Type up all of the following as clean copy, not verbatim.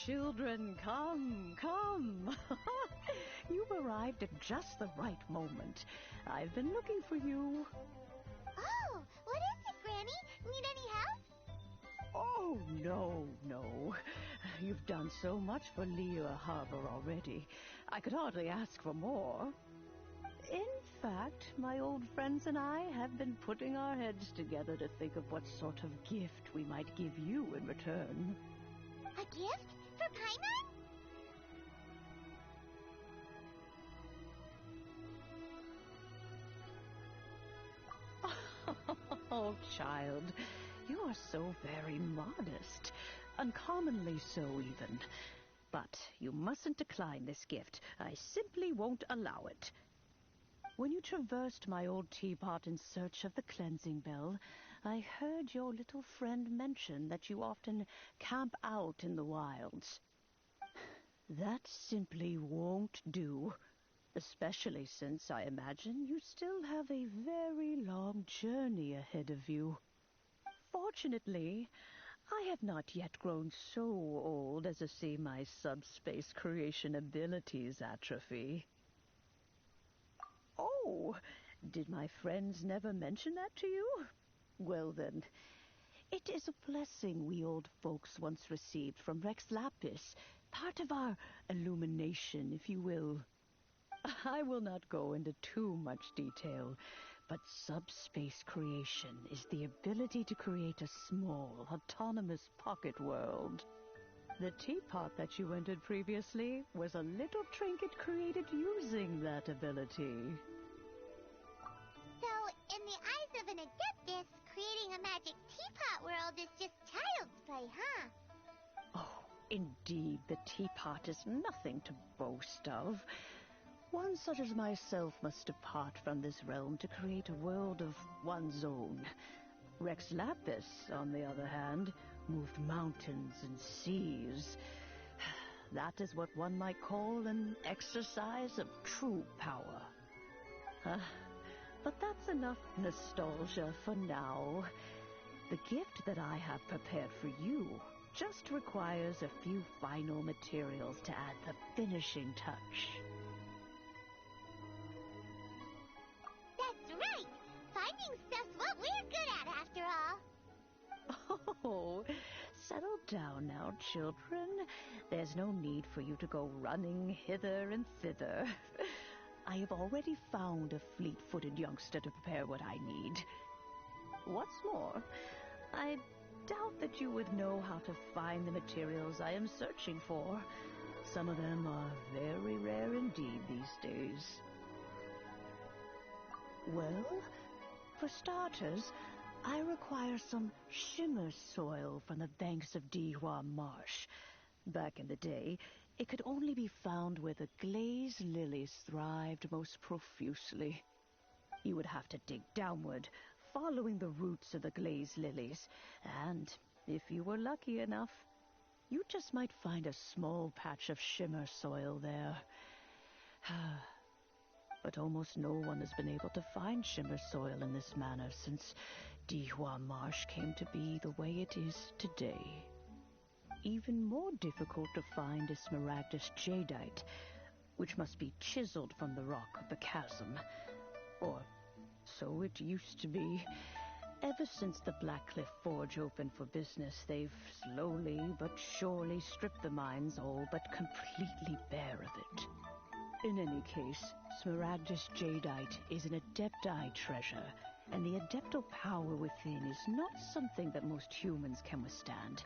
children, come, come. You've arrived at just the right moment. I've been looking for you. Oh, what is it, Granny? Need any help? Oh, no. You've done so much for Liyue Harbor already. I could hardly ask for more. In fact, my old friends and I have been putting our heads together to think of what sort of gift we might give you in return. A gift? For Paimon? Oh, child, you are so very modest. Uncommonly so, even. But you mustn't decline this gift. I simply won't allow it. When you traversed my old teapot in search of the cleansing bell, I heard your little friend mention that you often camp out in the wilds. That simply won't do. Especially since I imagine you still have a very long journey ahead of you. Fortunately, I have not yet grown so old as to see my subspace creation abilities atrophy. Oh, did my friends never mention that to you? Well then, it is a blessing we old folks once received from Rex Lapis, part of our illumination, if you will. I will not go into too much detail, but subspace creation is the ability to create a small, autonomous pocket world. The teapot that you entered previously was a little trinket created using that ability. So, in the eyes of an Adeptus, creating a magic teapot world is just child's play, huh? Oh, indeed, the teapot is nothing to boast of. One such as myself must depart from this realm to create a world of one's own. Rex Lapis, on the other hand, moved mountains and seas. That is what one might call an exercise of true power. But that's enough nostalgia for now. The gift that I have prepared for you just requires a few final materials to add the finishing touch. That's right! Finding stuff's what we're good at, after all. Oh, settle down now, children. There's no need for you to go running hither and thither. I have already found a fleet-footed youngster to prepare what I need. What's more, I doubt that you would know how to find the materials I am searching for. Some of them are very rare indeed these days. Well, for starters, I require some shimmer soil from the banks of Dihua Marsh. Back in the day, it could only be found where the glazed lilies thrived most profusely. You would have to dig downward, following the roots of the glazed lilies, and if you were lucky enough, you just might find a small patch of shimmer soil there. But almost no one has been able to find shimmer soil in this manner since Dihua Marsh came to be the way it is today. Even more difficult to find is smaragdus jadeite, which must be chiseled from the rock of the chasm. Or so it used to be. Ever since the Blackcliff Forge opened for business, they've slowly but surely stripped the mines all but completely bare of it. In any case, smaragdus jadeite is an adepti treasure, and the adeptal power within is not something that most humans can withstand.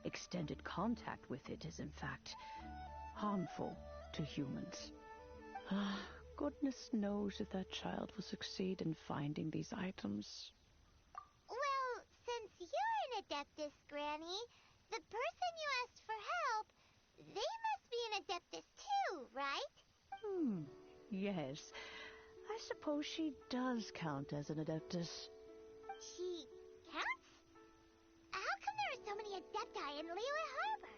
Extended contact with it is, in fact, harmful to humans. Goodness knows if that child will succeed in finding these items. Well, since you're an Adeptus, Granny, the person you asked for help, they must be an Adeptus too, right? Yes. I suppose she does count as an Adeptus. She counts? How come there are so many Adepti in Liyue Harbor?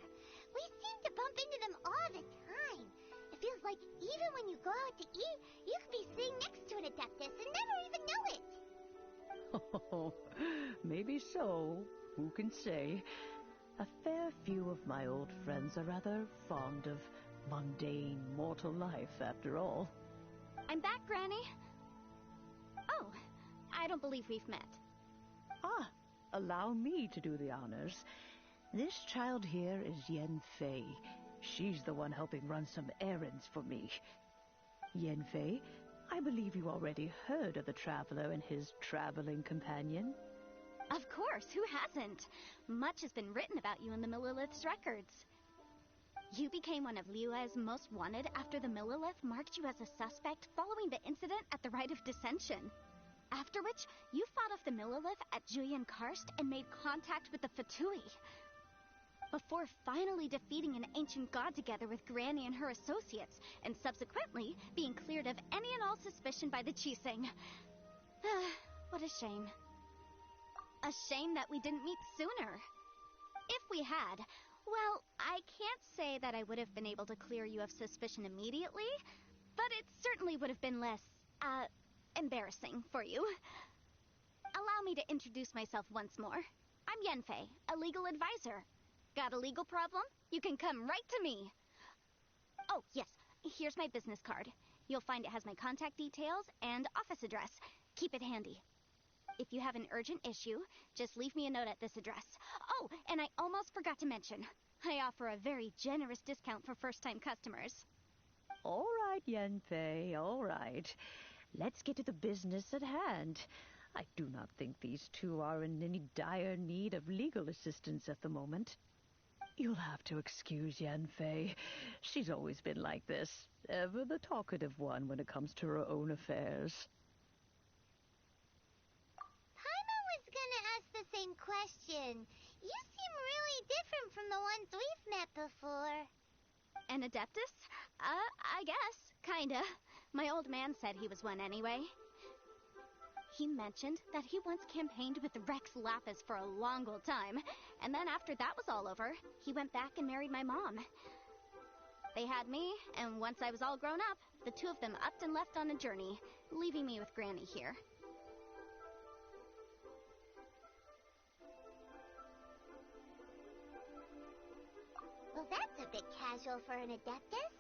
We seem to bump into them all the time. It feels like even when you go out to eat, you could be sitting next to an Adeptus and never even know it. Oh, maybe so. Who can say? A fair few of my old friends are rather fond of mundane mortal life, after all. I'm back, Granny. Oh, I don't believe we've met. Ah, allow me to do the honors. This child here is Yen Fei. She's the one helping run some errands for me. Yen Fei, I believe you already heard of the traveler and his traveling companion. Of course, who hasn't? Much has been written about you in the Millilith's records. You became one of Liyue's most wanted after the Millilith marked you as a suspect following the incident at the Rite of Dissension. After which, you fought off the Millilith at Julian Karst and made contact with the Fatui. Before finally defeating an ancient god together with Granny and her associates, and subsequently being cleared of any and all suspicion by the Chiseng. What a shame. A shame that we didn't meet sooner. If we had, well, I can't say that I would have been able to clear you of suspicion immediately, but it certainly would have been less, embarrassing for you. Allow me to introduce myself once more. I'm Yenfei, a legal advisor. Got a legal problem? You can come right to me. Oh, yes, here's my business card. You'll find it has my contact details and office address. Keep it handy. If you have an urgent issue, just leave me a note at this address. Oh, and I almost forgot to mention, I offer a very generous discount for first-time customers. All right, Yenfei, all right. Let's get to the business at hand. I do not think these two are in any dire need of legal assistance at the moment. You'll have to excuse Yenfei. She's always been like this, ever the talkative one when it comes to her own affairs. Paimon was gonna ask the same question. You seem really different from the ones we've met before. An Adeptus? I guess. Kinda. My old man said he was one anyway. He mentioned that he once campaigned with Rex Lapis for a long old time, and then after that was all over, he went back and married my mom. They had me, and once I was all grown up, the two of them upped and left on a journey, leaving me with Granny here. Well, that's a bit casual for an Adeptus.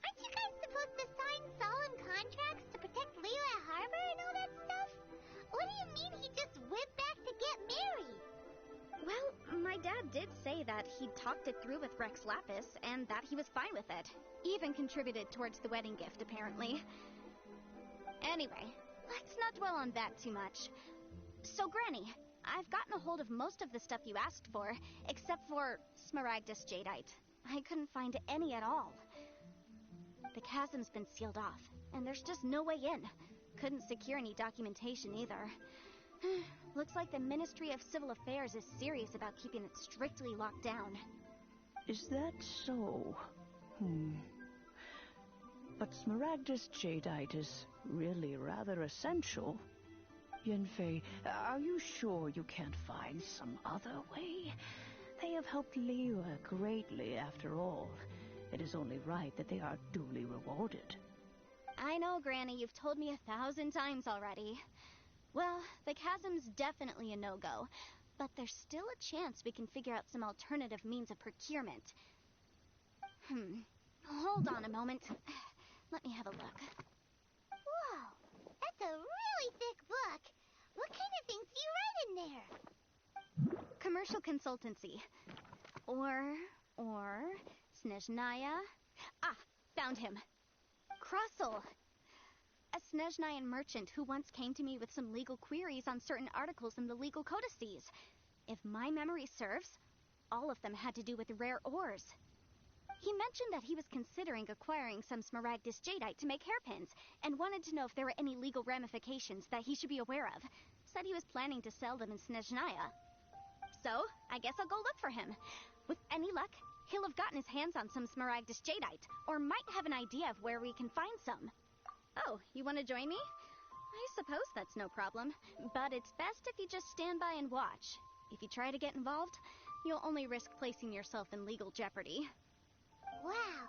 Aren't you guys supposed to sign solemn contracts to protect Liyue Harbor and all that stuff? What do you mean he just went back to get married? Well, my dad did say that he'd talked it through with Rex Lapis, and that he was fine with it. Even contributed towards the wedding gift, apparently. Anyway, let's not dwell on that too much. So, Granny, I've gotten a hold of most of the stuff you asked for, except for Smaragdus Jadeite. I couldn't find any at all. The chasm's been sealed off, and there's just no way in. Couldn't secure any documentation either. Looks like the Ministry of Civil Affairs is serious about keeping it strictly locked down. Is that so? But Smaragdus Jadeite is really rather essential. Yenfei, are you sure you can't find some other way? They have helped Liyue greatly, after all. It is only right that they are duly rewarded. I know, Granny, you've told me 1,000 times already. Well, the chasm's definitely a no-go, but there's still a chance we can figure out some alternative means of procurement. Hold on a moment. Let me have a look. Whoa, that's a really thick book. What kind of things do you write in there? Commercial consultancy. Or Snezhnaya. Ah, found him. Krusell. A Snezhnayan merchant who once came to me with some legal queries on certain articles in the legal codices. If my memory serves, all of them had to do with rare ores. He mentioned that he was considering acquiring some Smaragdus Jadeite to make hairpins, and wanted to know if there were any legal ramifications that he should be aware of. Said he was planning to sell them in Snezhnaya. So, I guess I'll go look for him. With any luck, he'll have gotten his hands on some Smaragdus Jadeite, or might have an idea of where we can find some. Oh, you want to join me? I suppose that's no problem, but it's best if you just stand by and watch. If you try to get involved, you'll only risk placing yourself in legal jeopardy. Wow,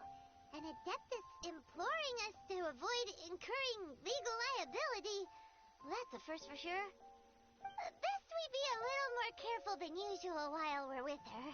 an Adeptus imploring us to avoid incurring legal liability. Well, that's a first for sure. Best we be a little more careful than usual while we're with her.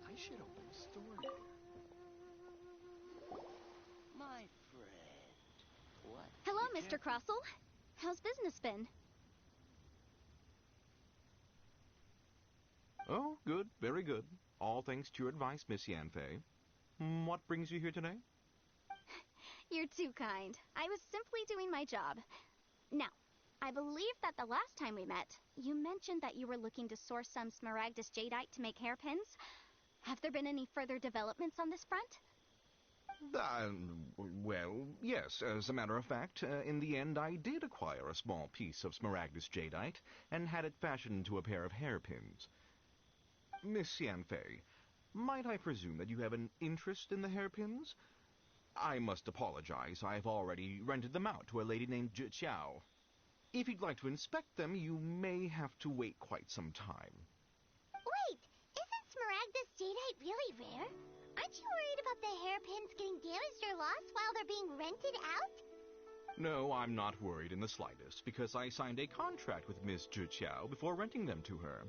I should open a store here. My friend. What? Hello, You Mr. can't- Crossell. How's business been? Oh, good, very good. All thanks to your advice, Miss Yanfei. What brings you here today? You're too kind. I was simply doing my job. Now, I believe that the last time we met, you mentioned that you were looking to source some Smaragdus Jadeite to make hairpins. Have there been any further developments on this front? Well, yes. As a matter of fact, in the end, I did acquire a small piece of Smaragdus Jadeite and had it fashioned into a pair of hairpins. Miss Yanfei, might I presume that you have an interest in the hairpins? I must apologize. I've already rented them out to a lady named Zhi Qiao. If you'd like to inspect them, you may have to wait quite some time. Wait, isn't Smaragdus Jadeite really rare? Aren't you worried about the hairpins getting damaged or lost while they're being rented out? No, I'm not worried in the slightest, because I signed a contract with Miss Zhi Qiao before renting them to her.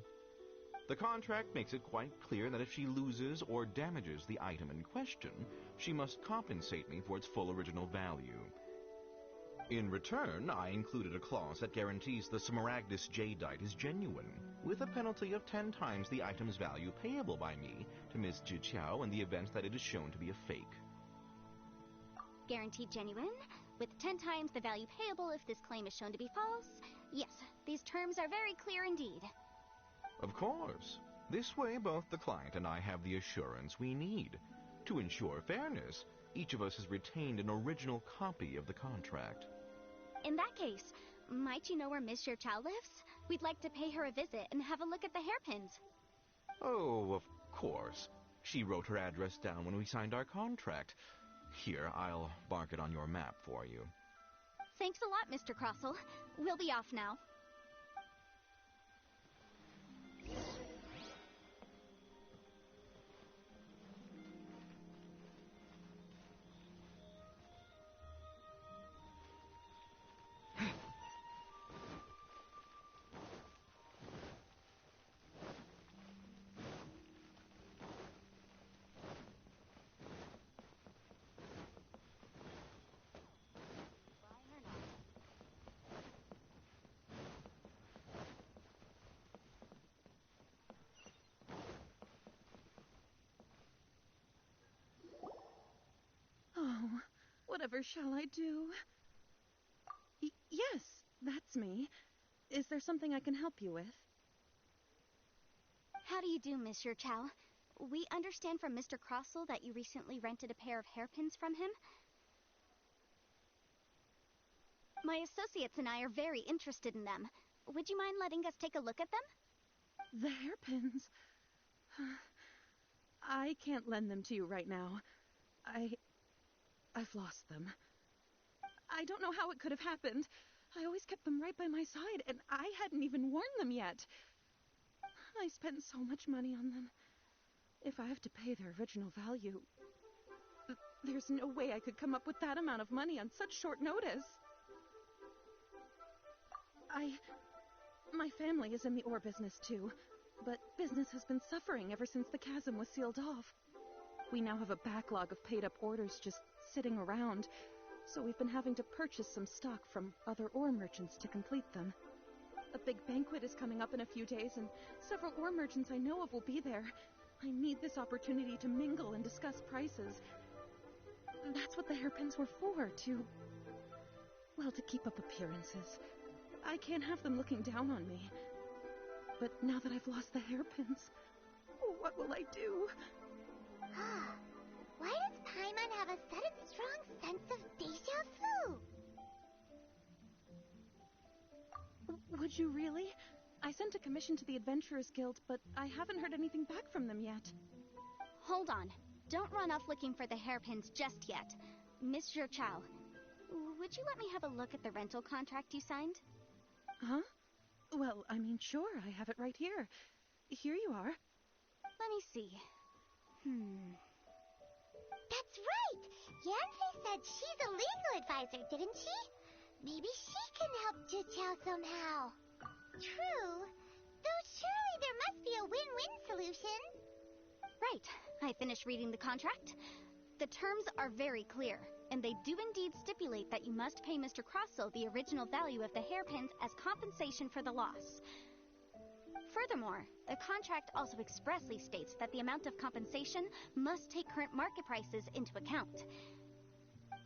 The contract makes it quite clear that if she loses or damages the item in question, she must compensate me for its full original value. In return, I included a clause that guarantees the Smaragdus Jadeite is genuine, with a penalty of 10 times the item's value payable by me to Miss Zhi Qiao in the event that it is shown to be a fake. Guaranteed genuine, with 10 times the value payable if this claim is shown to be false. Yes, these terms are very clear indeed. Of course. This way, both the client and I have the assurance we need. To ensure fairness, each of us has retained an original copy of the contract. In that case, might you know where Miss Chow lives? We'd like to pay her a visit and have a look at the hairpins. Oh, of course. She wrote her address down when we signed our contract. Here, I'll mark it on your map for you. Thanks a lot, Mr. Crossell. We'll be off now. Oh, whatever shall I do? Yes, that's me. Is there something I can help you with? How do you do, Miss Chow? We understand from Mr. Crossell that you recently rented a pair of hairpins from him. My associates and I are very interested in them. Would you mind letting us take a look at them? The hairpins. I can't lend them to you right now. I've lost them. I don't know how it could have happened. I always kept them right by my side, and I hadn't even worn them yet. I spent so much money on them. If I have to pay their original value, there's no way I could come up with that amount of money on such short notice. My family is in the ore business too, but business has been suffering ever since the chasm was sealed off. We now have a backlog of paid-up orders just sitting around, so we've been having to purchase some stock from other ore merchants to complete them. A big banquet is coming up in a few days, and several ore merchants I know of will be there. I need this opportunity to mingle and discuss prices. That's what the hairpins were for, to keep up appearances. I can't have them looking down on me. But now that I've lost the hairpins, what will I do? Why does Paimon have a sudden strong sense of deja vu? Would you really? I sent a commission to the Adventurers Guild, but I haven't heard anything back from them yet. Hold on. Don't run off looking for the hairpins just yet. Miss Chow, would you let me have a look at the rental contract you signed? Huh? Well, I mean, sure, I have it right here. Here you are. Let me see. That's right! Yanfei said she's a legal advisor, didn't she? Maybe she can help Juqiao somehow. True. Though surely there must be a win-win solution. Right. I finished reading the contract. The terms are very clear, and they do indeed stipulate that you must pay Mr. Crossell the original value of the hairpins as compensation for the loss. Furthermore, the contract also expressly states that the amount of compensation must take current market prices into account.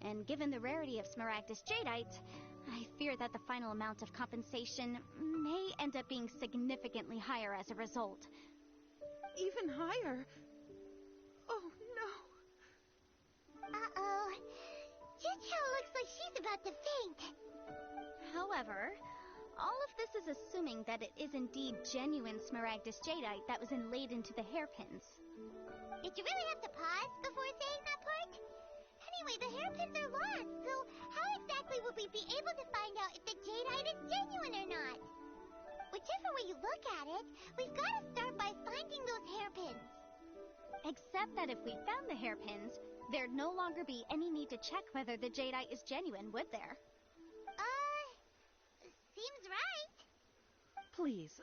And given the rarity of Smaragdus Jadeite, I fear that the final amount of compensation may end up being significantly higher as a result. Even higher? Oh, no. Uh-oh. Juqiao looks like she's about to faint. However, all of this is assuming that it is indeed genuine Smaragdus Jadeite that was inlaid into the hairpins. Did you really have to pause before saying that part? Anyway, the hairpins are lost, so how exactly would we be able to find out if the jadeite is genuine or not? Whichever way you look at it, we've got to start by finding those hairpins. Except that if we found the hairpins, there'd no longer be any need to check whether the jadeite is genuine, would there? Seems right. Please.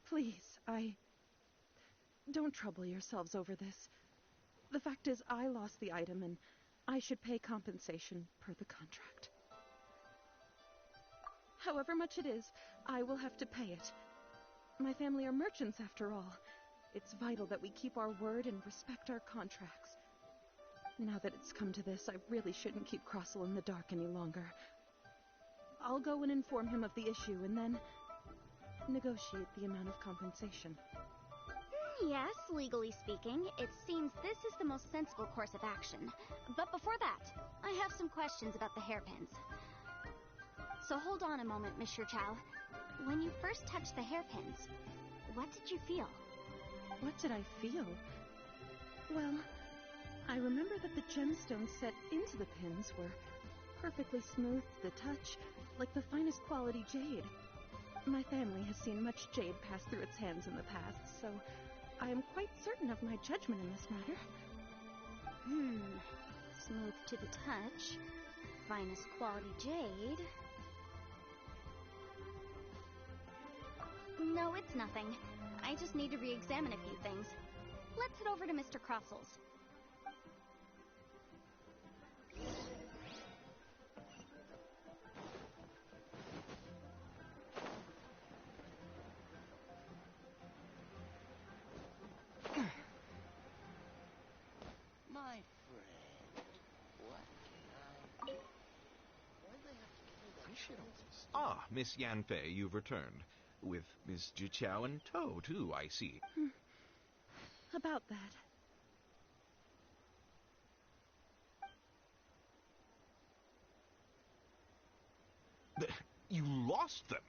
Please, Don't trouble yourselves over this. The fact is, I lost the item, and I should pay compensation per the contract. However much it is, I will have to pay it. My family are merchants, after all. It's vital that we keep our word and respect our contracts. Now that it's come to this, I really shouldn't keep Crossell in the dark any longer. I'll go and inform him of the issue, and then negotiate the amount of compensation. Yes, legally speaking, it seems this is the most sensible course of action. But before that, I have some questions about the hairpins. So hold on a moment, Miss Chow. When you first touched the hairpins, what did you feel? What did I feel? Well, I remember that the gemstones set into the pins were perfectly smooth to the touch, like the finest quality jade. My family has seen much jade pass through its hands in the past, so I am quite certain of my judgment in this matter. Smooth to the touch, finest quality jade. No, it's nothing. I just need to re-examine a few things. Let's head over to Mr. Crossell's. My friend, what can I... Why'd they have to give me that shit on Ah, Miss Yanfei, you've returned. With Miss Juqiao in tow, too, I see. About that. You lost them?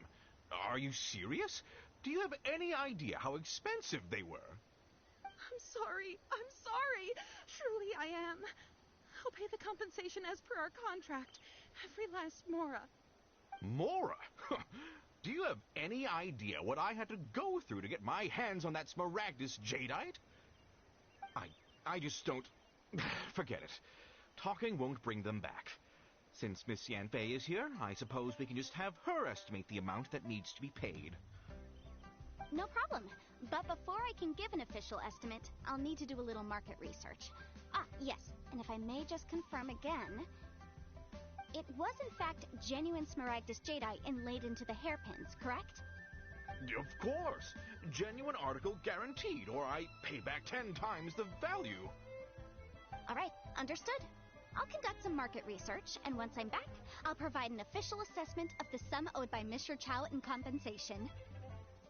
Are you serious? Do you have any idea how expensive they were? I'm sorry. Truly I am. I'll pay the compensation as per our contract. Every last mora. Mora? Do you have any idea what I had to go through to get my hands on that Smaragdus Jadeite? I just don't... Forget it. Talking won't bring them back. Since Miss Yanfei is here, I suppose we can just have her estimate the amount that needs to be paid. No problem. But before I can give an official estimate, I'll need to do a little market research. Ah, yes, and if I may just confirm again, it was in fact genuine Smaragdus Jadeite inlaid into the hairpins, correct? Of course. Genuine article guaranteed, or I pay back 10 times the value. All right, understood. I'll conduct some market research, and once I'm back, I'll provide an official assessment of the sum owed by Mr. Chow in compensation.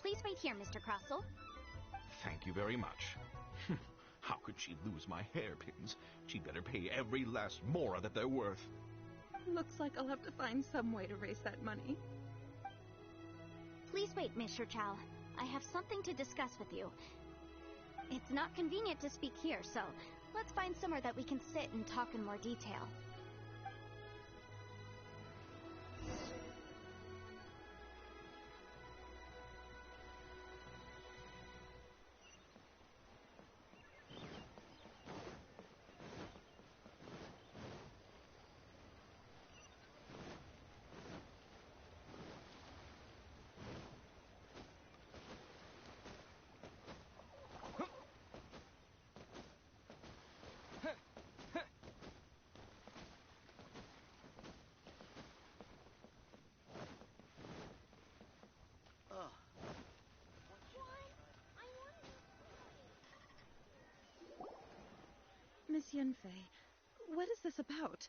Please wait here, Mr. Crossell. Thank you very much. How could she lose my hairpins? She'd better pay every last mora that they're worth. Looks like I'll have to find some way to raise that money. Please wait, Mr. Chow. I have something to discuss with you. It's not convenient to speak here, so let's find somewhere that we can sit and talk in more detail. Miss Yenfei, what is this about?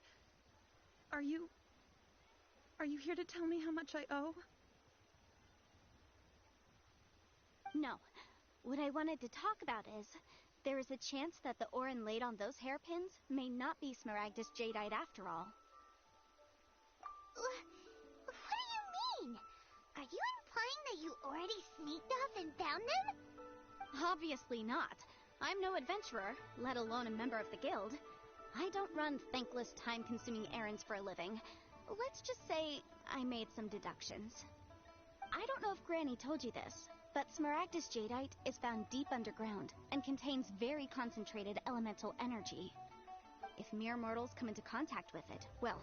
Are you here to tell me how much I owe? No. What I wanted to talk about is, there is a chance that the Orin laid on those hairpins may not be Smaragdus Jadeite after all. What do you mean? Are you implying that you already sneaked off and found them? Obviously not. I'm no adventurer, let alone a member of the guild. I don't run thankless, time-consuming errands for a living. Let's just say I made some deductions. I don't know if Granny told you this, but Smaragdus Jadeite is found deep underground and contains very concentrated elemental energy. If mere mortals come into contact with it, well,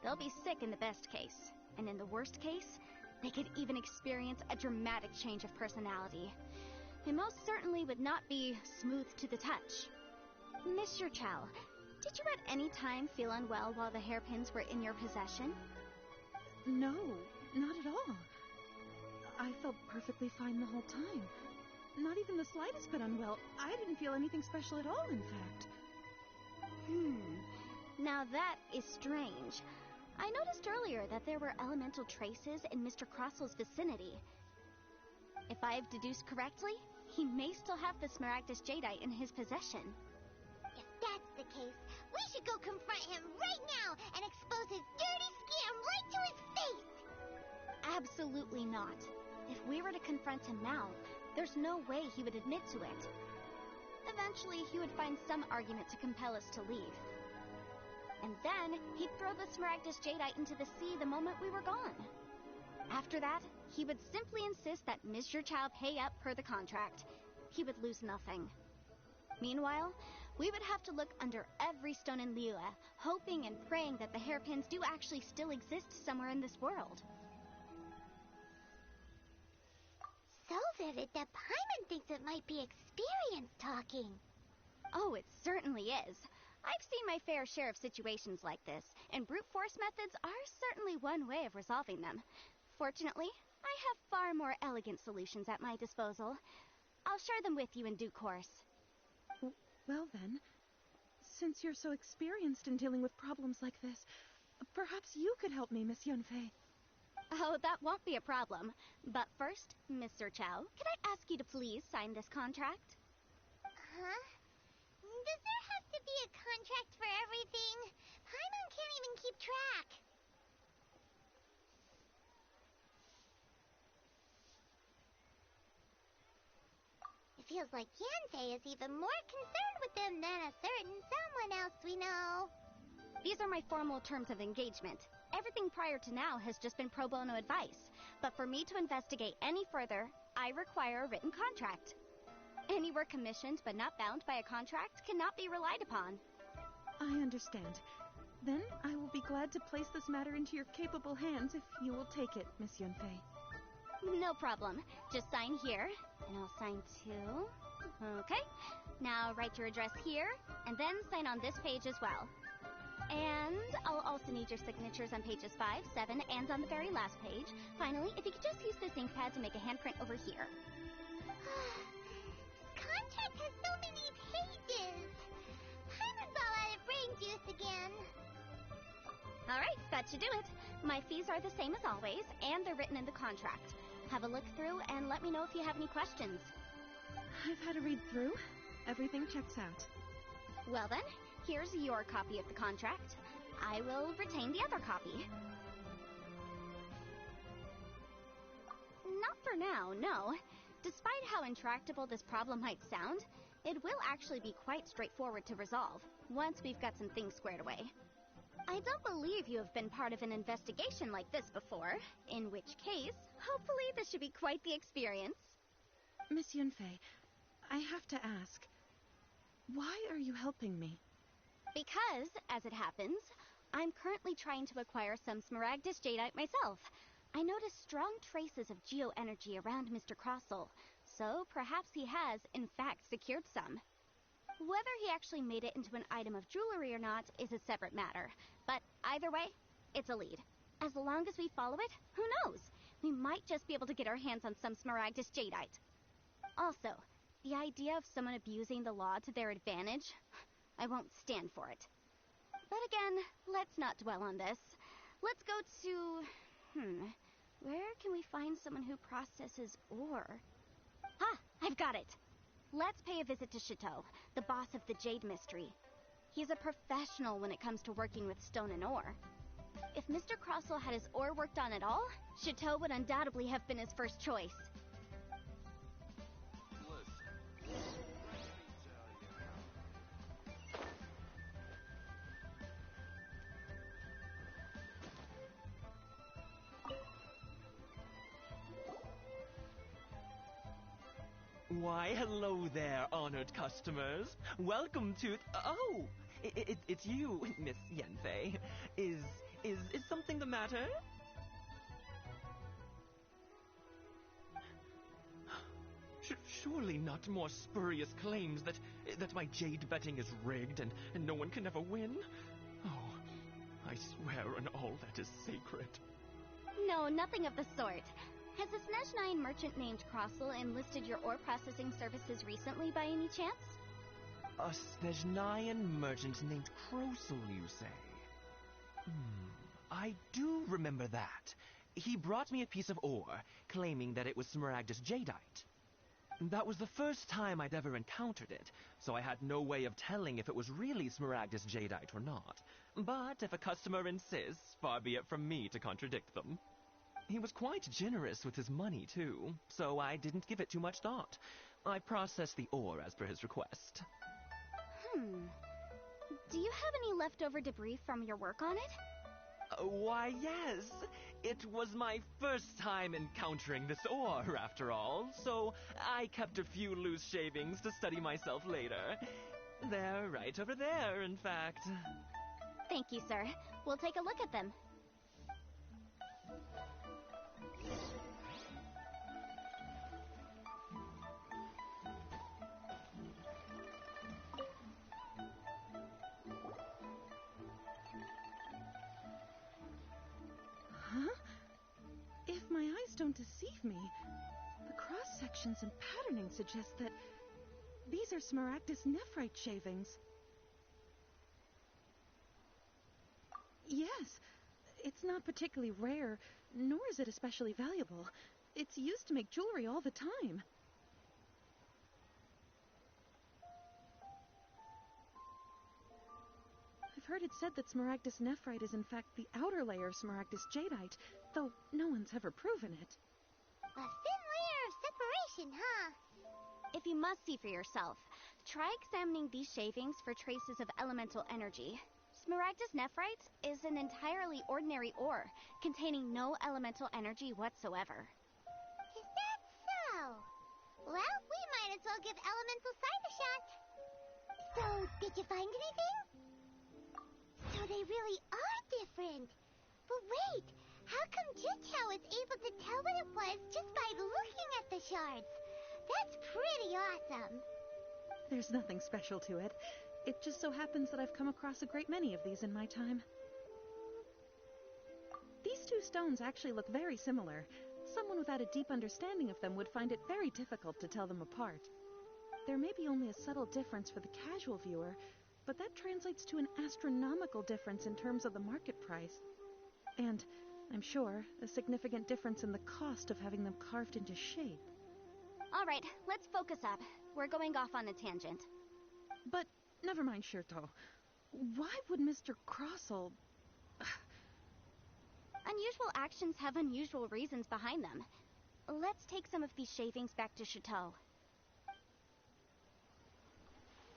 they'll be sick in the best case. And in the worst case, they could even experience a dramatic change of personality. It most certainly would not be smooth to the touch. Mr. Chow, did you at any time feel unwell while the hairpins were in your possession? No, not at all. I felt perfectly fine the whole time. Not even the slightest bit unwell. I didn't feel anything special at all, in fact. Now that is strange. I noticed earlier that there were elemental traces in Mr. Crossel's vicinity. If I've deduced correctly, he may still have the Smaragdus Jadeite in his possession. If that's the case, we should go confront him right now and expose his dirty scam right to his face! Absolutely not. If we were to confront him now, there's no way he would admit to it. Eventually, he would find some argument to compel us to leave. And then, he'd throw the Smaragdus Jadeite into the sea the moment we were gone. After that, he would simply insist that Mr. Chow pay up per the contract. He would lose nothing. Meanwhile, we would have to look under every stone in Liyue, hoping and praying that the hairpins do actually still exist somewhere in this world. So vivid that Paimon thinks it might be experience talking. Oh, it certainly is. I've seen my fair share of situations like this, and brute force methods are certainly one way of resolving them. Fortunately, I have far more elegant solutions at my disposal. I'll share them with you in due course. Well then, since you're so experienced in dealing with problems like this, perhaps you could help me, Miss Yunfei. Oh, that won't be a problem. But first, Mr. Chow, could I ask you to please sign this contract? Huh? Does there have to be a contract for everything? Paimon can't even keep track. It feels like Yanfei is even more concerned with them than a certain someone else we know. These are my formal terms of engagement. Everything prior to now has just been pro bono advice. But for me to investigate any further, I require a written contract. Any work commissioned but not bound by a contract cannot be relied upon. I understand. Then I will be glad to place this matter into your capable hands if you will take it, Miss Yunfei. No problem. Just sign here, and I'll sign too. Okay. Now write your address here, and then sign on this page as well. And I'll also need your signatures on pages 5, 7, and on the very last page. Finally, if you could just use this ink pad to make a handprint over here. Contract has so many pages. Paimon's all out of brain juice again. Alright, that should do it. My fees are the same as always, and they're written in the contract. Have a look through and let me know if you have any questions. I've had a read through. Everything checks out. Well then, here's your copy of the contract. I will retain the other copy. Not for now, no. Despite how intractable this problem might sound, it will actually be quite straightforward to resolve, once we've got some things squared away. I don't believe you have been part of an investigation like this before, in which case, hopefully this should be quite the experience. Miss Yunfei, I have to ask, why are you helping me? Because, as it happens, I'm currently trying to acquire some Smaragdus Jadeite myself. I noticed strong traces of geoenergy around Mr. Crossel, so perhaps he has, in fact, secured some. Whether he actually made it into an item of jewelry or not is a separate matter, but either way, it's a lead. As long as we follow it, who knows? We might just be able to get our hands on some Smaragdus Jadeite. Also, the idea of someone abusing the law to their advantage, I won't stand for it. But again, let's not dwell on this. Let's go to... where can we find someone who processes ore? Ha! I've got it! Let's pay a visit to Chateau, the boss of the Jade Mystery. He's a professional when it comes to working with stone and ore. If Mr. Crossel had his ore worked on at all, Chateau would undoubtedly have been his first choice. Why, hello there, honored customers. Welcome to... Oh, it's you, Miss Yunfei. Is something the matter? Surely not more spurious claims that my jade betting is rigged and no one can ever win? Oh, I swear on all that is sacred. No, nothing of the sort. Has a Snezhnyan merchant named Crossel enlisted your ore processing services recently by any chance? A Snezhnyan merchant named Crossel, you say? I do remember that. He brought me a piece of ore, claiming that it was Smaragdus Jadeite. That was the first time I'd ever encountered it, so I had no way of telling if it was really Smaragdus Jadeite or not. But if a customer insists, far be it from me to contradict them. He was quite generous with his money, too, so I didn't give it too much thought. I processed the ore as per his request. Do you have any leftover debris from your work on it? Why, yes. It was my first time encountering this ore, after all, so I kept a few loose shavings to study myself later. They're right over there, in fact. Thank you, sir. We'll take a look at them. Huh? If my eyes don't deceive me, the cross-sections and patterning suggest that these are Smaragdus nephrite shavings. Yes, it's not particularly rare, nor is it especially valuable. It's used to make jewelry all the time. I've heard it said that Smaragdus nephrite is in fact the outer layer of Smaragdus Jadeite, though no one's ever proven it. A thin layer of separation, huh? If you must see for yourself, try examining these shavings for traces of elemental energy. Smaragdus nephrite is an entirely ordinary ore, containing no elemental energy whatsoever. Is that so? Well, we might as well give elemental sight a shot. So, did you find anything? So they really are different. But wait, how come Juchao was able to tell what it was just by looking at the shards? That's pretty awesome. There's nothing special to it. It just so happens that I've come across a great many of these in my time. These two stones actually look very similar. Someone without a deep understanding of them would find it very difficult to tell them apart. There may be only a subtle difference for the casual viewer, but that translates to an astronomical difference in terms of the market price. And, I'm sure, a significant difference in the cost of having them carved into shape. All right, let's focus up. We're going off on a tangent. But never mind, Shirto. Why would Mr. Crossell... Unusual actions have unusual reasons behind them. Let's take some of these shavings back to Chateau.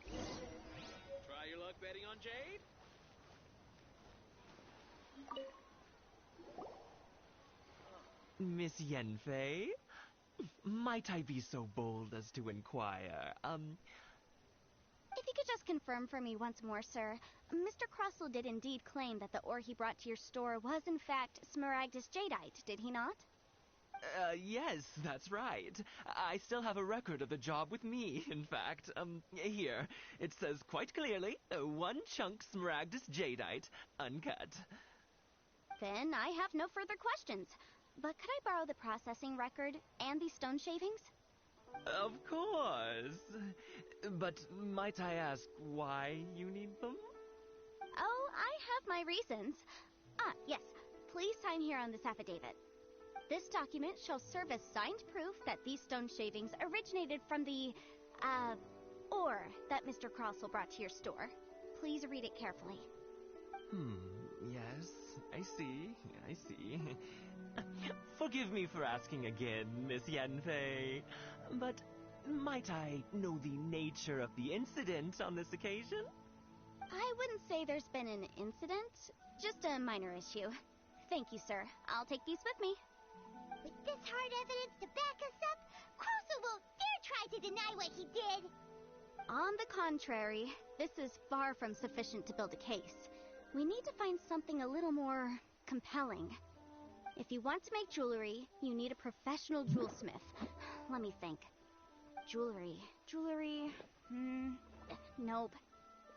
Try your luck betting on Jade? Miss Yenfei? Might I be so bold as to inquire, If you could just confirm for me once more, sir. Mr. Crossell did indeed claim that the ore he brought to your store was in fact Smaragdus Jadeite, did he not? Yes, that's right. I still have a record of the job with me, in fact. Here. It says quite clearly, 1 chunk Smaragdus Jadeite, uncut. Then I have no further questions. But could I borrow the processing record and these stone shavings? Of course. But might I ask why you need them? Oh, I have my reasons. Ah, yes. Please sign here on this affidavit. This document shall serve as signed proof that these stone shavings originated from the, ore that Mr. Crossell brought to your store. Please read it carefully. Yes, I see. Forgive me for asking again, Miss Yenfei, but might I know the nature of the incident on this occasion? I wouldn't say there's been an incident, just a minor issue. Thank you, sir. I'll take these with me. With this hard evidence to back us up, Crossell won't dare try to deny what he did. On the contrary, this is far from sufficient to build a case. We need to find something a little more compelling. If you want to make jewelry, you need a professional jewelsmith. Let me think. Jewelry. Nope.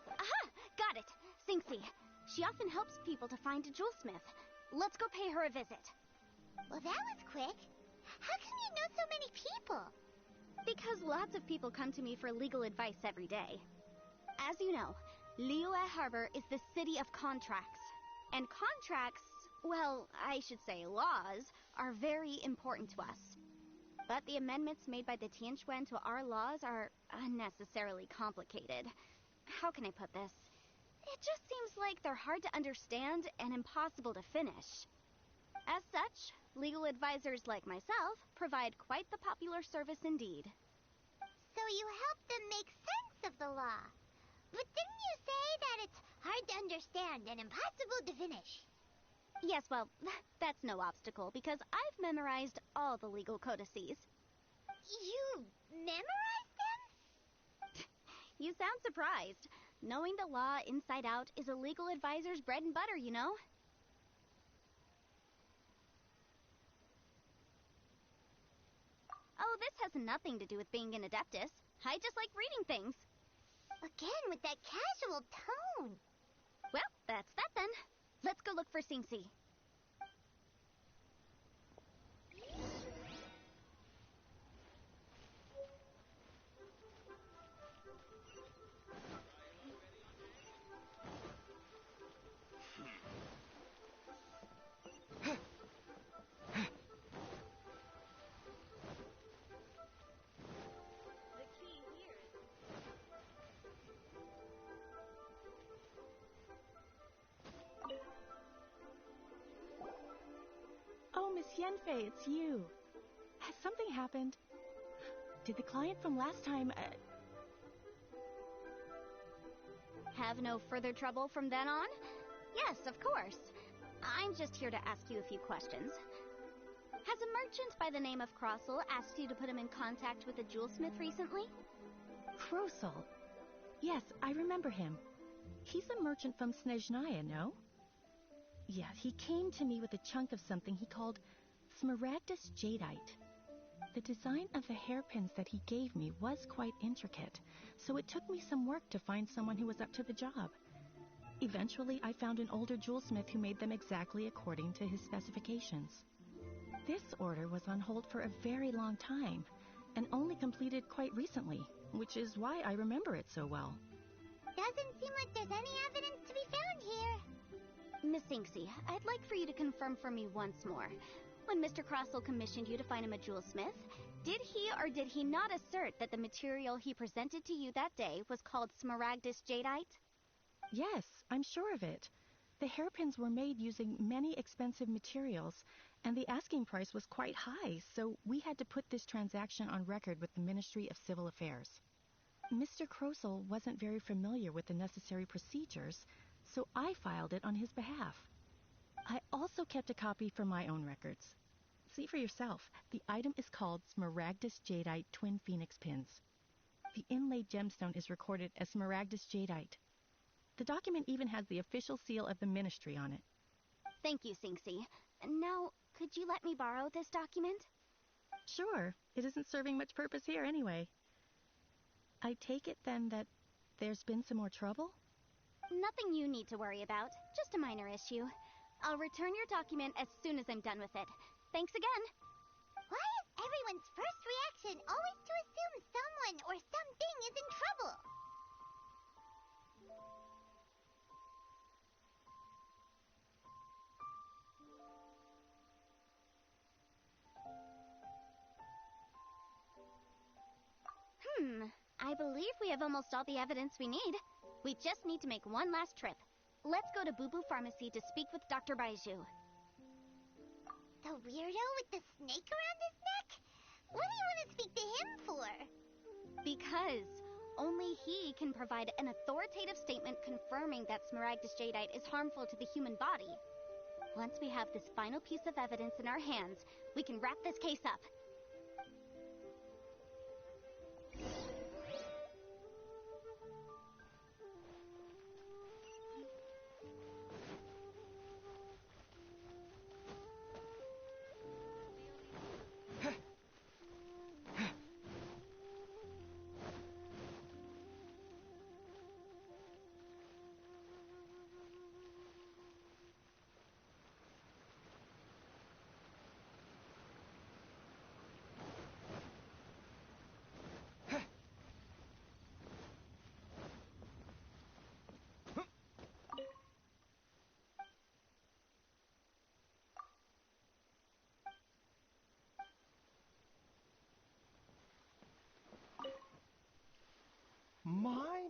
Aha! Got it! Sinxie. She often helps people to find a jewelsmith. Let's go pay her a visit. Well, that was quick. How come you know so many people? Because lots of people come to me for legal advice every day. As you know, Liyue Harbor is the city of contracts. And contracts, well, I should say laws, are very important to us. But the amendments made by the Tianquan to our laws are unnecessarily complicated. How can I put this? It just seems like they're hard to understand and impossible to finish. As such, legal advisors like myself provide quite the popular service indeed. So you help them make sense of the law. But didn't you say that it's hard to understand and impossible to finish? Yes, well, that's no obstacle because I've memorized all the legal codices. You memorized them? You sound surprised. Knowing the law inside out is a legal advisor's bread and butter, you know? Oh, this has nothing to do with being an adeptus. I just like reading things. Again, with that casual tone. Well, that's that then. Let's go look for Sinxie. Oh, Miss Yenfei, it's you. Has something happened? Did the client from last time, Have no further trouble from then on? Yes, of course. I'm just here to ask you a few questions. Has a merchant by the name of Crossell asked you to put him in contact with a jewelsmith recently? Crossell? Yes, I remember him. He's a merchant from Snezhnaya, no? Yeah, he came to me with a chunk of something he called Smaragdus Jadeite. The design of the hairpins that he gave me was quite intricate, so it took me some work to find someone who was up to the job. Eventually, I found an older jewelsmith who made them exactly according to his specifications. This order was on hold for a very long time, and only completed quite recently, which is why I remember it so well. Doesn't seem like there's any evidence to be found here. Miss Sinxie, I'd like for you to confirm for me once more. When Mr. Crossell commissioned you to find him a jewelsmith, Did he or did he not assert that the material he presented to you that day was called Smaragdus Jadeite? Yes, I'm sure of it. The hairpins were made using many expensive materials, and the asking price was quite high, so we had to put this transaction on record with the Ministry of Civil Affairs. Mr. Krosel wasn't very familiar with the necessary procedures, so I filed it on his behalf. I also kept a copy for my own records. See for yourself, the item is called Smaragdus Jadeite Twin Phoenix Pins. The inlaid gemstone is recorded as Smaragdus Jadeite. The document even has the official seal of the ministry on it. Thank you, Sinxi. Now, could you let me borrow this document? Sure, it isn't serving much purpose here anyway. I take it then that there's been some more trouble? Nothing you need to worry about, just a minor issue. I'll return your document as soon as I'm done with it. Thanks again. Why is everyone's first reaction always to assume someone or something is in trouble? I believe we have almost all the evidence we need. We just need to make one last trip. Let's go to Boo Boo Pharmacy to speak with Dr. Baiju. The weirdo with the snake around his neck? What do you want to speak to him for? Because only he can provide an authoritative statement confirming that Smaragdus Jadeite is harmful to the human body. Once we have this final piece of evidence in our hands, we can wrap this case up.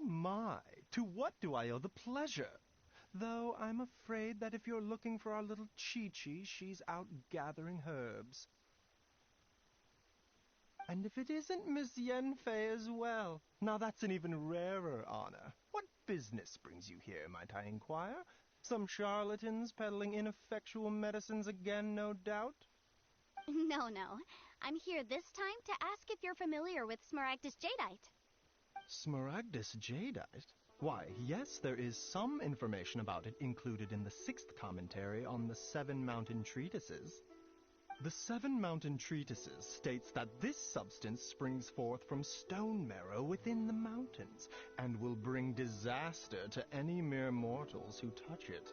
My, to what do I owe the pleasure? Though I'm afraid that if you're looking for our little Chi-Chi, she's out gathering herbs. And if it isn't Miss Yenfei as well, now that's an even rarer honor. What business brings you here, might I inquire? Some charlatans peddling ineffectual medicines again, no doubt? No. I'm here this time to ask if you're familiar with Smaragdus Jadeite. Smaragdus Jadeite? Why, yes, there is some information about it included in the 6th commentary on the 7 Mountain Treatises. The 7 Mountain Treatises states that this substance springs forth from stone marrow within the mountains, and will bring disaster to any mere mortals who touch it.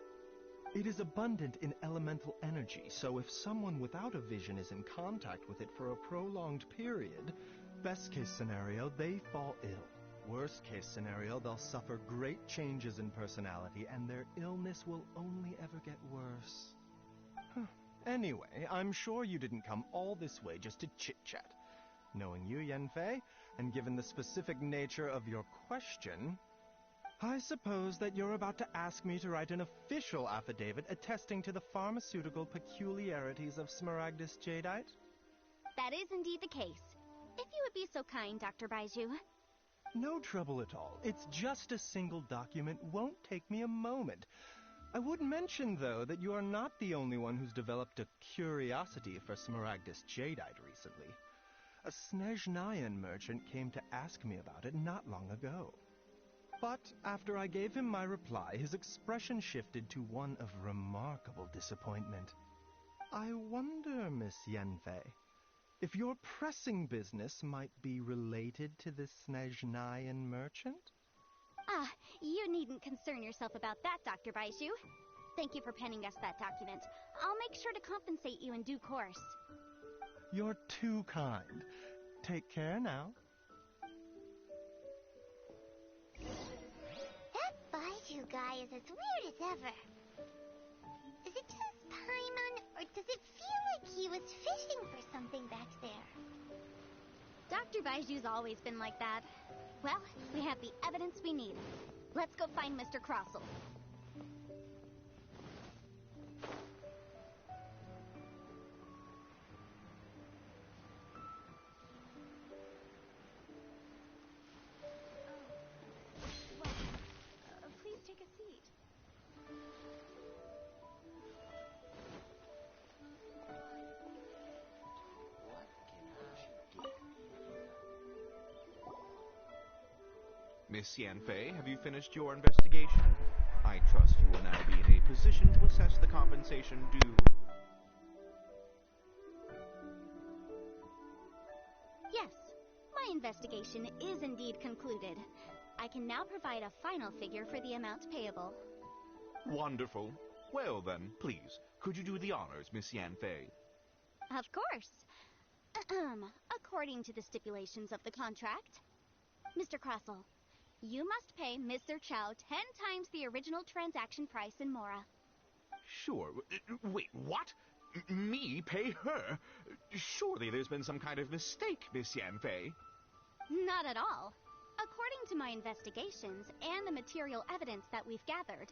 It is abundant in elemental energy, so if someone without a vision is in contact with it for a prolonged period, best case scenario, they fall ill. Worst case scenario, they'll suffer great changes in personality, and their illness will only ever get worse. Anyway, I'm sure you didn't come all this way just to chit-chat. Knowing you, Yenfei, and given the specific nature of your question, I suppose that you're about to ask me to write an official affidavit attesting to the pharmaceutical peculiarities of Smaragdus Jadeite? That is indeed the case. If you would be so kind, Dr. Baiju. No trouble at all. It's just a single document. Won't take me a moment. I would mention, though, that you are not the only one who's developed a curiosity for Smaragdus Jadeite recently. A Snezhnayan merchant came to ask me about it not long ago. But after I gave him my reply, his expression shifted to one of remarkable disappointment. I wonder, Miss Yenfei, if your pressing business might be related to this Snezhnayan merchant? You needn't concern yourself about that, Dr. Baiju. Thank you for penning us that document. I'll make sure to compensate you in due course. You're too kind. Take care now. That Baiju guy is as weird as ever. Is it just Paimon, or does it feel like he was fishing for something back there? Mr. Baiju's always been like that. Well, we have the evidence we need. Let's go find Mr. Crossel. Please take a seat. What can I do? Miss Yanfei, have you finished your investigation? I trust you will now be in a position to assess the compensation due. Yes, my investigation is indeed concluded. I can now provide a final figure for the amount payable. Wonderful. Well then, please, could you do the honors, Miss Yanfei? Of course. According to the stipulations of the contract, Mr. Crossel, you must pay Mr. Chow 10 times the original transaction price in Mora. Sure. Wait, what? Me pay her? Surely there's been some kind of mistake, Miss Yanfei. Not at all. According to my investigations and the material evidence that we've gathered,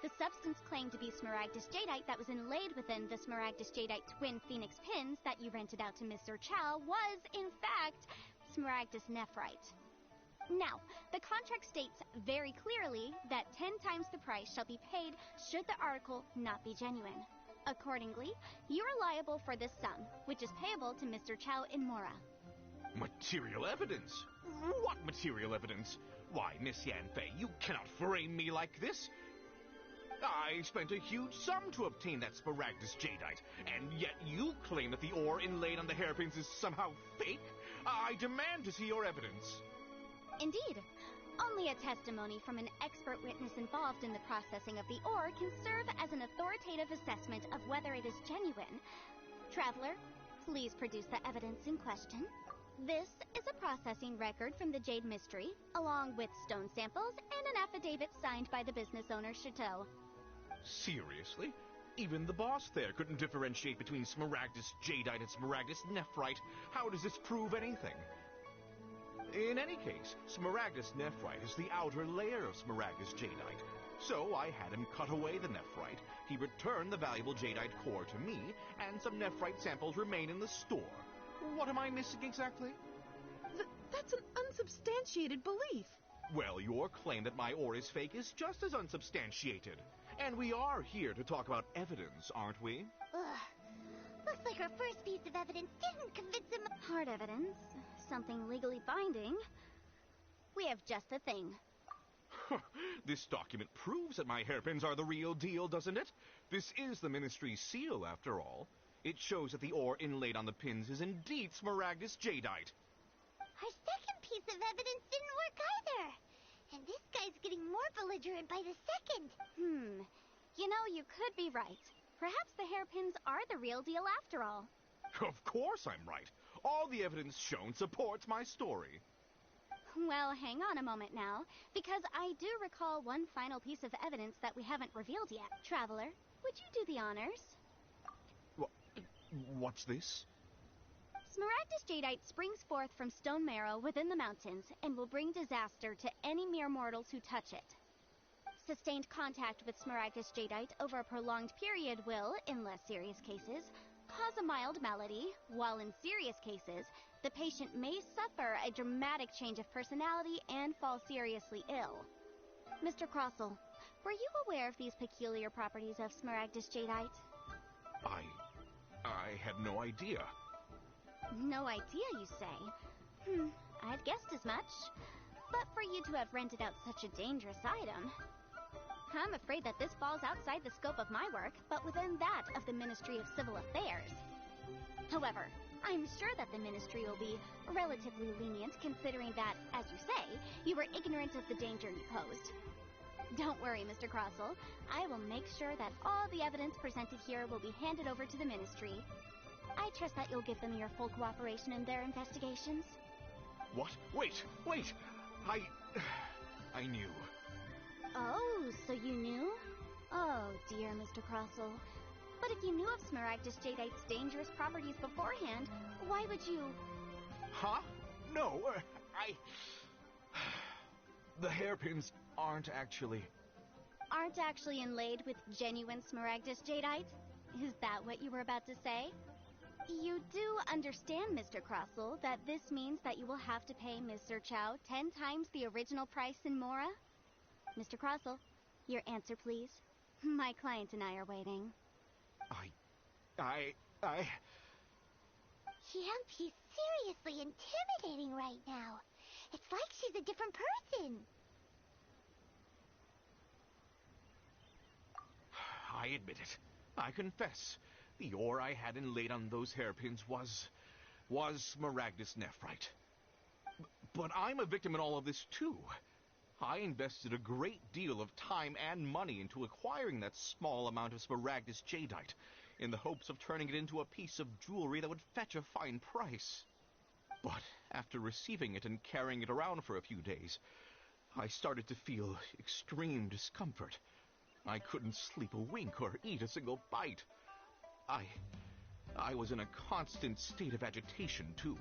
the substance claimed to be smaragdus jadeite that was inlaid within the smaragdus jadeite twin phoenix pins that you rented out to Mr. Chow was, in fact, smaragdus nephrite. Now, the contract states very clearly that 10 times the price shall be paid should the article not be genuine. Accordingly, you are liable for this sum, which is payable to Mr. Chow in Mora. Material evidence? What material evidence? Why, Miss Yanfei, you cannot frame me like this. I spent a huge sum to obtain that smaragdus jadeite, and yet you claim that the ore inlaid on the hairpins is somehow fake? I demand to see your evidence. Indeed. Only a testimony from an expert witness involved in the processing of the ore can serve as an authoritative assessment of whether it is genuine. Traveler, please produce the evidence in question. This is a processing record from the Jade Mystery, along with stone samples and an affidavit signed by the business owner, Chateau. Seriously? Even the boss there couldn't differentiate between smaragdus jadeite and smaragdus nephrite. How does this prove anything? In any case, smaragdus nephrite is the outer layer of smaragdus jadeite. So I had him cut away the nephrite, he returned the valuable jadeite core to me, and some nephrite samples remain in the store. What am I missing exactly? That's an unsubstantiated belief. Well, your claim that my ore is fake is just as unsubstantiated. And we are here to talk about evidence, aren't we? Ugh. Looks like our first piece of evidence didn't convince him. Hard evidence, something legally binding. We have just the thing. This document proves that my hairpins are the real deal, doesn't it? This is the Ministry's seal, after all. It shows that the ore inlaid on the pins is indeed smaragdus jadeite. Our second piece of evidence didn't work either. And this guy's getting more belligerent by the second. You know, you could be right. Perhaps the hairpins are the real deal after all. Of course I'm right. All the evidence shown supports my story. Well, hang on a moment now, because I do recall one final piece of evidence that we haven't revealed yet. Traveler, would you do the honors? What's this? Smaragdus jadeite springs forth from stone marrow within the mountains and will bring disaster to any mere mortals who touch it. Sustained contact with smaragdus jadeite over a prolonged period will, in less serious cases, cause a mild malady, while in serious cases, the patient may suffer a dramatic change of personality and fall seriously ill. Mr. Crossel, were you aware of these peculiar properties of smaragdus jadeite? I had no idea. No idea, you say? I'd guessed as much. But for you to have rented out such a dangerous item, I'm afraid that this falls outside the scope of my work, but within that of the Ministry of Civil Affairs. However, I'm sure that the Ministry will be relatively lenient, considering that, as you say, you were ignorant of the danger you posed. Don't worry, Mr. Crossel. I will make sure that all the evidence presented here will be handed over to the Ministry. I trust that you'll give them your full cooperation in their investigations. What? Wait! I knew. Oh, so you knew? Oh, dear Mr. Crossel. But if you knew of smaragdus jadeite's dangerous properties beforehand, why would you... Huh? no, the hairpins aren't actually... Aren't actually inlaid with genuine Smaragdus jadeite? Is that what you were about to say? You do understand, Mr. Crossell, that this means that you will have to pay Mr. Chow 10 times the original price in Mora? Mr. Crossell, your answer, please. My client and I are waiting. Champ, he's seriously intimidating right now. It's like she's a different person. I admit it. I confess. The ore I had inlaid on those hairpins was Smaragdus nephrite. But I'm a victim in all of this, too. I invested a great deal of time and money into acquiring that small amount of Smaragdus jadeite, in the hopes of turning it into a piece of jewelry that would fetch a fine price. But after receiving it and carrying it around for a few days, I started to feel extreme discomfort. I couldn't sleep a wink or eat a single bite. I was in a constant state of agitation, too.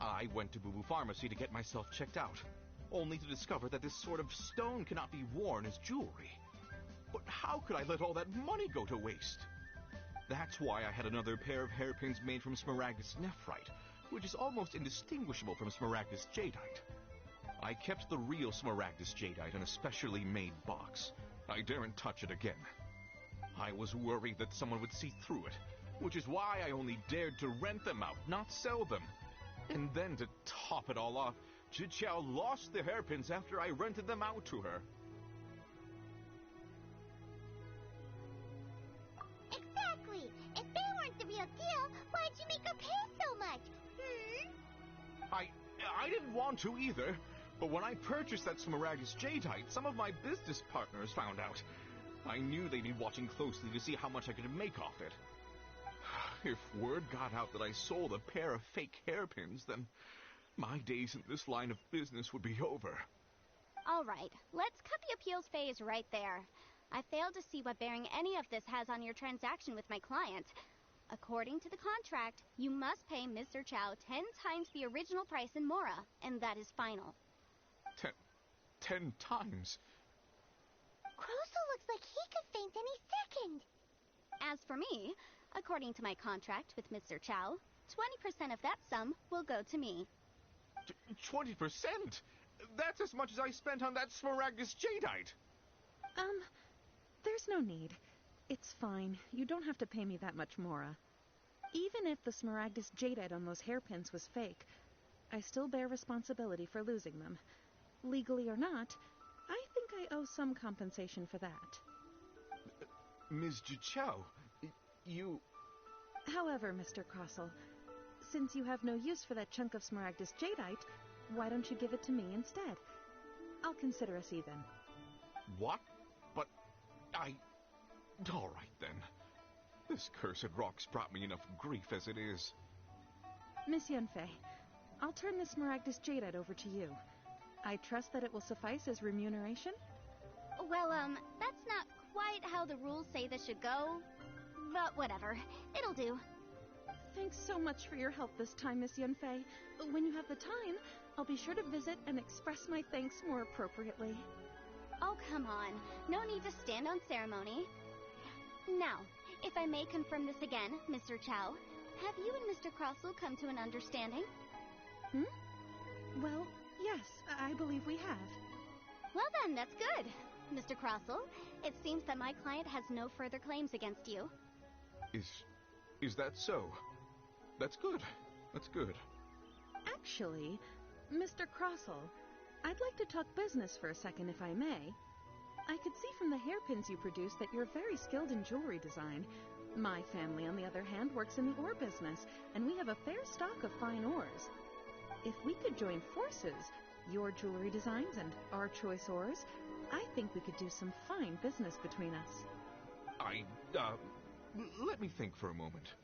I went to Boo Boo Pharmacy to get myself checked out, only to discover that this sort of stone cannot be worn as jewelry. But how could I let all that money go to waste? That's why I had another pair of hairpins made from Smaragdus nephrite, which is almost indistinguishable from Smaragdus jadeite. I kept the real Smaragdus jadeite in a specially made box. I daren't touch it again. I was worried that someone would see through it, which is why I only dared to rent them out, not sell them. And then to top it all off, Zhiqiao lost the hairpins after I rented them out to her. Exactly! If they weren't the real deal, why'd you make her pay so much? I didn't want to either, but when I purchased that Smaragdus jadeite, some of my business partners found out. I knew they'd be watching closely to see how much I could make off it. If word got out that I sold a pair of fake hairpins, then my days in this line of business would be over. All right, let's cut the appeals phase right there. I failed to see what bearing any of this has on your transaction with my client. According to the contract, you must pay Mr. Chow 10 times the original price in Mora, and that is final. 10 times? Crossell looks like he could faint any second. As for me, according to my contract with Mr. Chow, 20% of that sum will go to me. 20%? That's as much as I spent on that Smaragdus jadeite. There's no need. It's fine. You don't have to pay me that much, Mora. Even if the Smaragdus jadeite on those hairpins was fake, I still bear responsibility for losing them. Legally or not, I think I owe some compensation for that. Ms. Zhiqiao, you... However, Mr. Crossell, since you have no use for that chunk of Smaragdus jadeite, why don't you give it to me instead? I'll consider us even. What? But all right, then. This cursed rock's brought me enough grief as it is. Miss Yunfei, I'll turn this Smaragdus jadeite over to you. I trust that it will suffice as remuneration? Well, that's not quite how the rules say this should go. But whatever. It'll do. Thanks so much for your help this time, Miss Yunfei. When you have the time, I'll be sure to visit and express my thanks more appropriately. Oh, come on. No need to stand on ceremony. Now, if I may confirm this again, Mr. Chow, have you and Mr. Crossell come to an understanding? Well, yes, I believe we have. Well then, that's good. Mr. Crossell, it seems that my client has no further claims against you. Is that so? That's good. That's good. Actually, Mr. Crossell, I'd like to talk business for a second, if I may. I could see from the hairpins you produce that you're very skilled in jewelry design. My family, on the other hand, works in the ore business, and we have a fair stock of fine ores. If we could join forces, your jewelry designs and our choice ores, I think we could do some fine business between us. Let me think for a moment.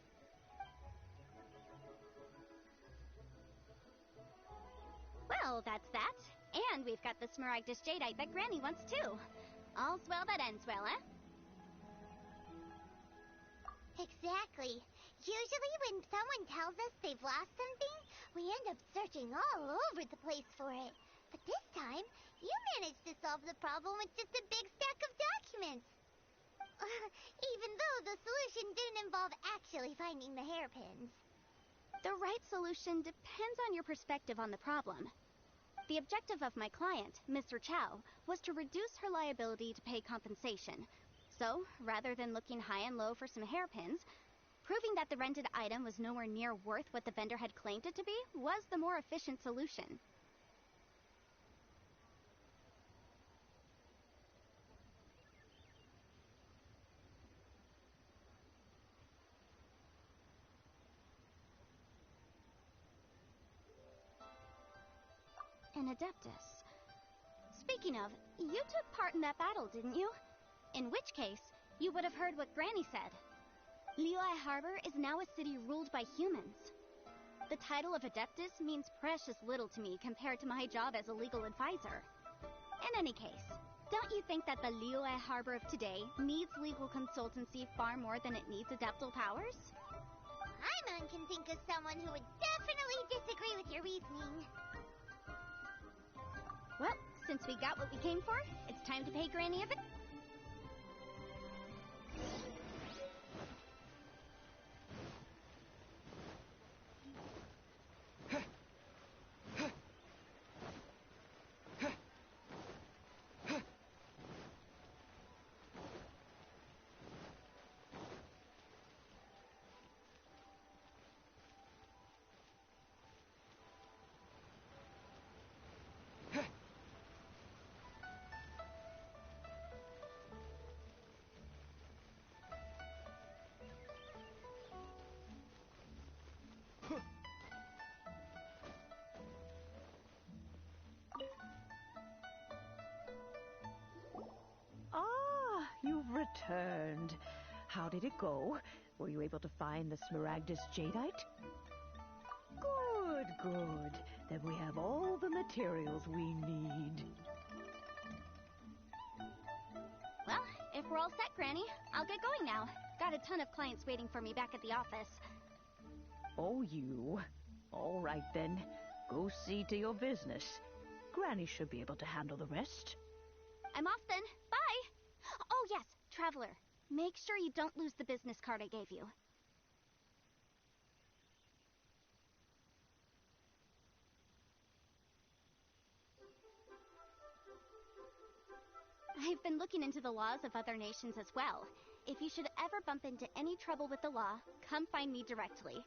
Well, that's that. And we've got the Smaragdus jadeite that Granny wants too. All's well that ends well, eh? Exactly. Usually when someone tells us they've lost something, We end up searching all over the place for it. But this time, you managed to solve the problem with just a big stack of documents. Even though the solution didn't involve actually finding the hairpins. The right solution depends on your perspective on the problem. The objective of my client, Mr. Chow, was to reduce her liability to pay compensation. So, rather than looking high and low for some hairpins, proving that the rented item was nowhere near worth what the vendor had claimed it to be was the more efficient solution. An Adeptus. Speaking of, you took part in that battle, didn't you? In which case, you would have heard what Granny said. Liyue Harbor is now a city ruled by humans. The title of Adeptus means precious little to me compared to my job as a legal advisor. In any case, don't you think that the Liyue Harbor of today needs legal consultancy far more than it needs adeptal powers? Paimon can think of someone who would definitely disagree with your reasoning. Well, since we got what we came for, it's time to pay Granny a visit. Ah, you've returned. How did it go? Were you able to find the Smaragdus Jadeite? Good, good. Then we have all the materials we need. Well, if we're all set, Granny, I'll get going now. Got a ton of clients waiting for me back at the office. Oh, you. All right, then. Go see to your business. Granny should be able to handle the rest. I'm off then. Bye! Oh, yes, Traveler. Make sure you don't lose the business card I gave you. I've been looking into the laws of other nations as well. If you should ever bump into any trouble with the law, come find me directly.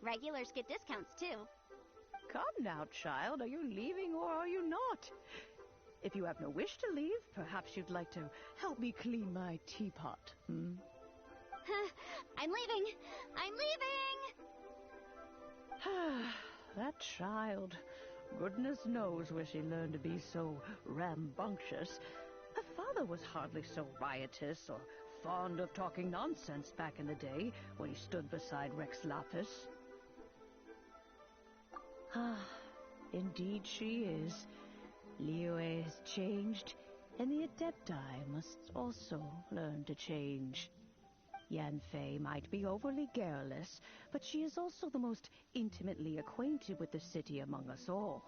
Regulars get discounts, too. Come now, child. Are you leaving or are you not? If you have no wish to leave, perhaps you'd like to help me clean my teapot, hmm? I'm leaving! I'm leaving! That child. Goodness knows where she learned to be so rambunctious. Her father was hardly so riotous or fond of talking nonsense back in the day when he stood beside Rex Lapis. Ah, indeed she is. Liyue has changed, and the Adepti must also learn to change. Yanfei might be overly garrulous, but she is also the most intimately acquainted with the city among us all.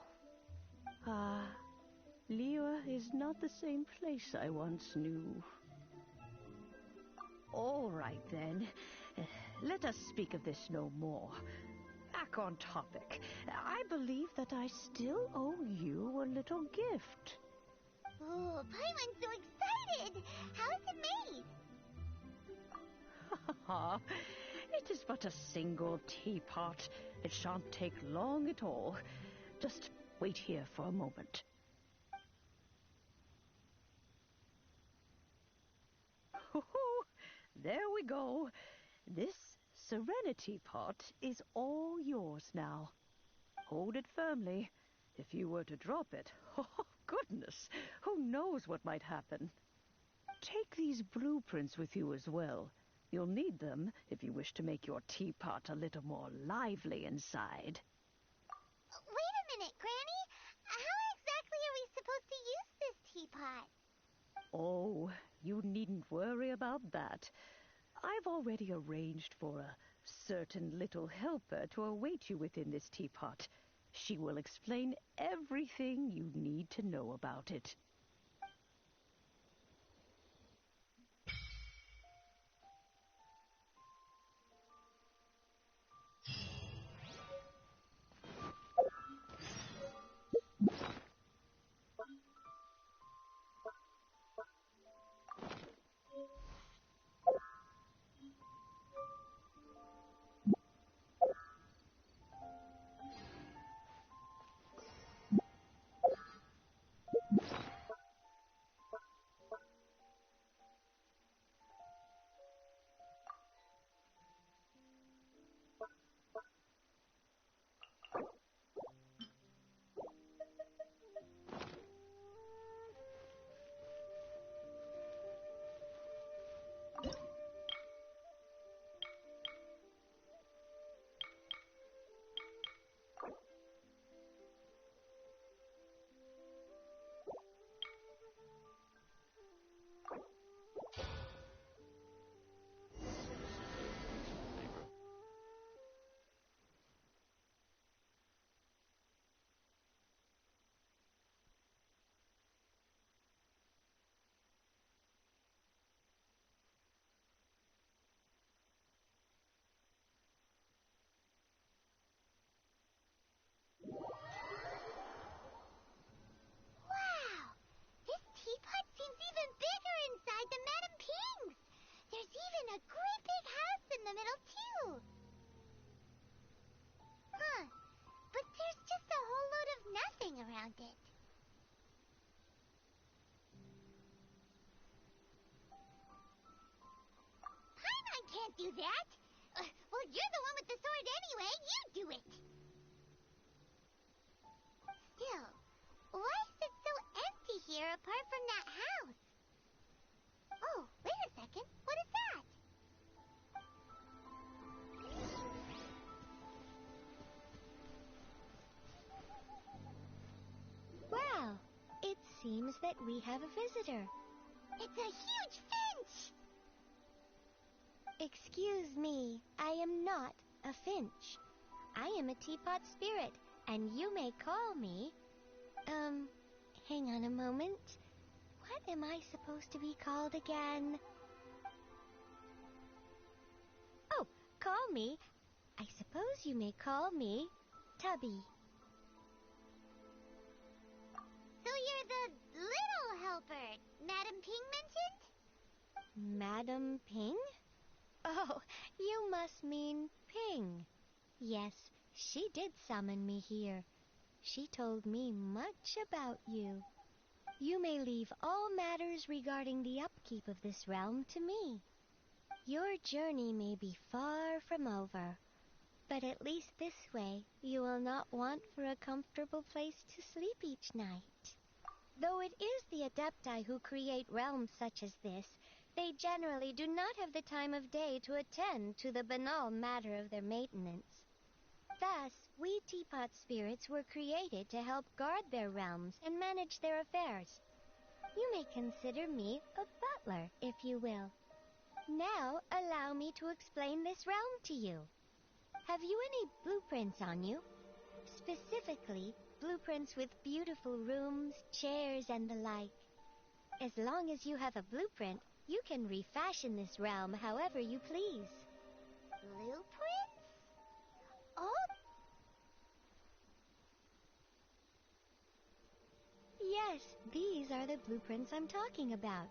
Ah, Liyue is not the same place I once knew. All right, then. Let us speak of this no more. Back on topic. I believe that I still owe you a little gift. Oh, Paimon's so excited! How is it made? It is but a single teapot. It shan't take long at all. Just wait here for a moment. There we go. This Serenity Pot is all yours now. Hold it firmly. If you were to drop it, oh goodness, who knows what might happen. Take these blueprints with you as well. You'll need them if you wish to make your teapot a little more lively inside. Wait a minute, Granny. How exactly are we supposed to use this teapot? Oh, you needn't worry about that. I've already arranged for a certain little helper to await you within this teapot. She will explain everything you need to know about it. Wow! This teapot seems even bigger inside than Madame Ping's. There's even a great big house in the middle, too. Huh. But there's just a whole load of nothing around it. Paimon can't do that. Well, you're the one with the sword anyway. You do it. Still, why is it so empty here apart from that house? Oh, wait a second. What is that? Well, it seems that we have a visitor. It's a huge finch! Excuse me, I am not a finch. I am a teapot spirit, and you may call me... hang on a moment. What am I supposed to be called again? Oh, call me. I suppose you may call me Tubby. So you're the little helper Madame Ping mentioned? Madam Ping? Oh, you must mean Ping. Yes, she did summon me here. She told me much about you. You may leave all matters regarding the upkeep of this realm to me. Your journey may be far from over, but at least this way you will not want for a comfortable place to sleep each night. Though it is the Adepti who create realms such as this, they generally do not have the time of day to attend to the banal matter of their maintenance. Thus, we teapot spirits were created to help guard their realms and manage their affairs. You may consider me a butler, if you will. Now, allow me to explain this realm to you. Have you any blueprints on you? Specifically, blueprints with beautiful rooms, chairs, and the like. As long as you have a blueprint, you can refashion this realm however you please. Blueprints? Oh, Yes, these are the blueprints I'm talking about.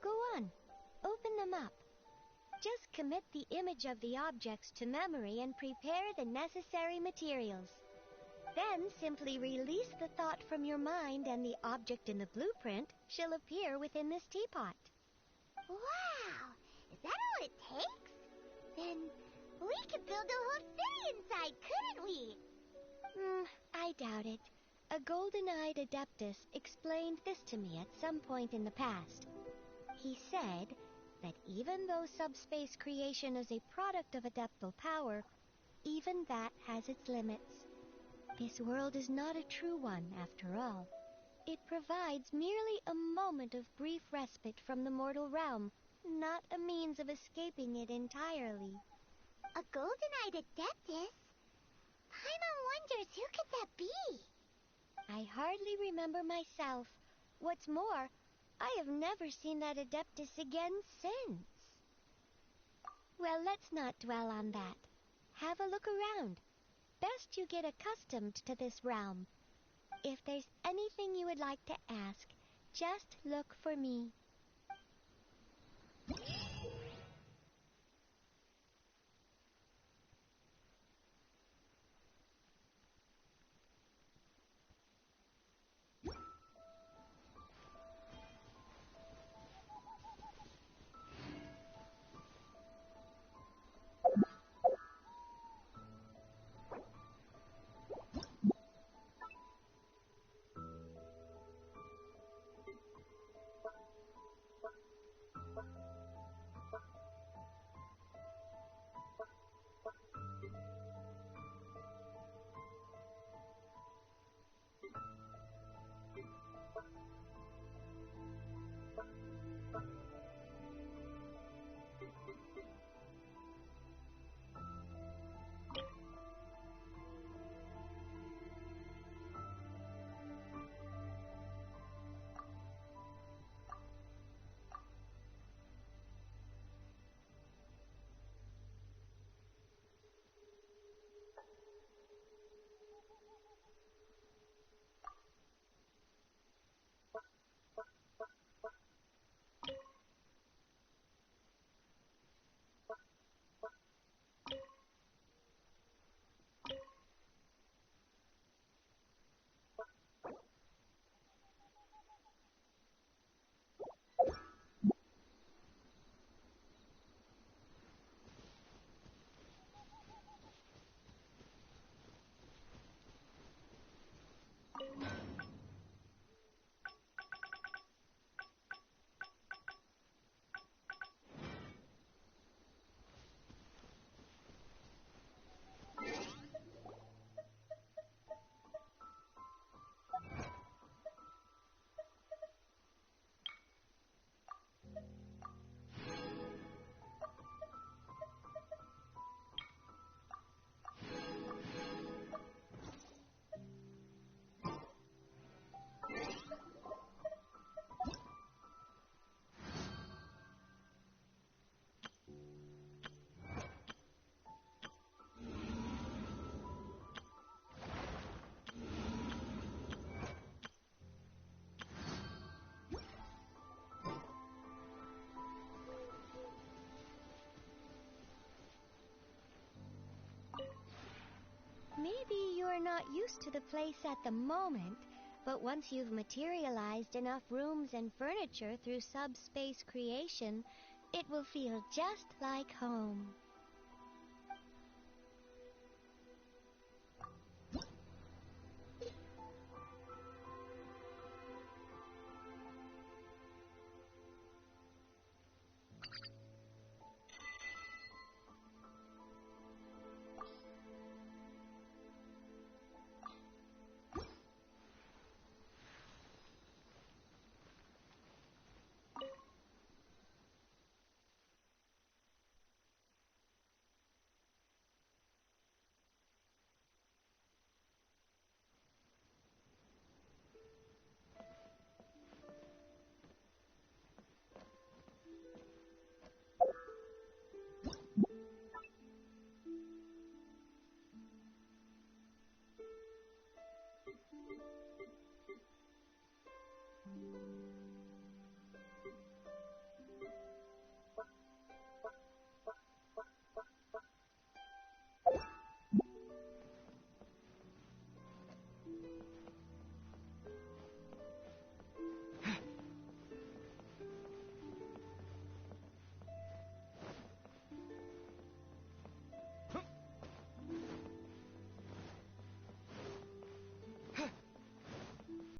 Go on, open them up. Just commit the image of the objects to memory and prepare the necessary materials. Then simply release the thought from your mind and the object in the blueprint shall appear within this teapot. wow! Is that all it takes? Then we could build a whole city inside, couldn't we? I doubt it. A golden-eyed adeptus explained this to me at some point in the past. He said that even though subspace creation is a product of adeptal power, even that has its limits. This world is not a true one, after all. It provides merely a moment of brief respite from the mortal realm, not a means of escaping it entirely. A golden-eyed adeptus? Paimon wonders who could that be? I hardly remember myself. What's more, I have never seen that adeptus again since. Well, let's not dwell on that. Have a look around. Best you get accustomed to this realm. If there's anything you would like to ask, just look for me. Maybe you're not used to the place at the moment, but once you've materialized enough rooms and furniture through subspace creation, it will feel just like home.